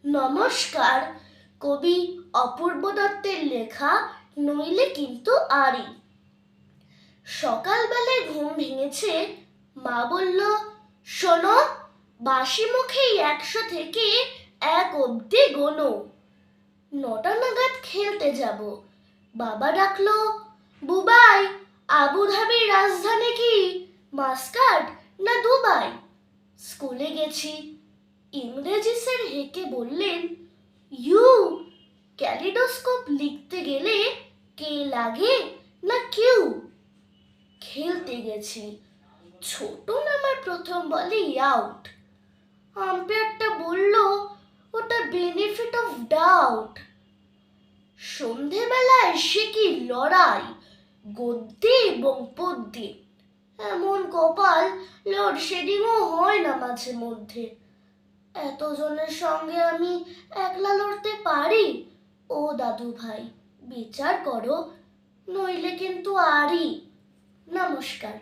নমস্কার। কবি অপূর্ব দত্তের লেখা নইলে কিন্তু আরি। সকালবেলায় ঘুম ভেঙেছে, মা বলল, শোনো, বাসি মুখেই 100 থেকে 1 অবধি গোনো। 9টা নাগাদ খেলতে যাব। বাবা ডাকলো, বুবাই, আবুধাবির রাজধানী কি মাস্কাট না দুবাই? স্কুলে গেছি। ইংরেজি স্যার হেঁকে বললেন, ইউ ক্যালিডোস্কোপ লিখতে গেলে কে লাগে না কিউ? খেলতে গেছি। ছোট নামার প্রথম বলেই আউট। আম্পায়ারটা বলল, ওটা বেনিফিট অফ ডাউট। সন্ধেবেলায় সে কি লড়াই, গদ্যে এবং পদ্যে। এমন কপাল, লোডশেডিংও হয় না মাঝে মধ্যে। এতজনের সঙ্গে আমি একলা লড়তে পারি? ও দাদু ভাই, বিচার করো, নইলে কিন্তু আরি। নমস্কার।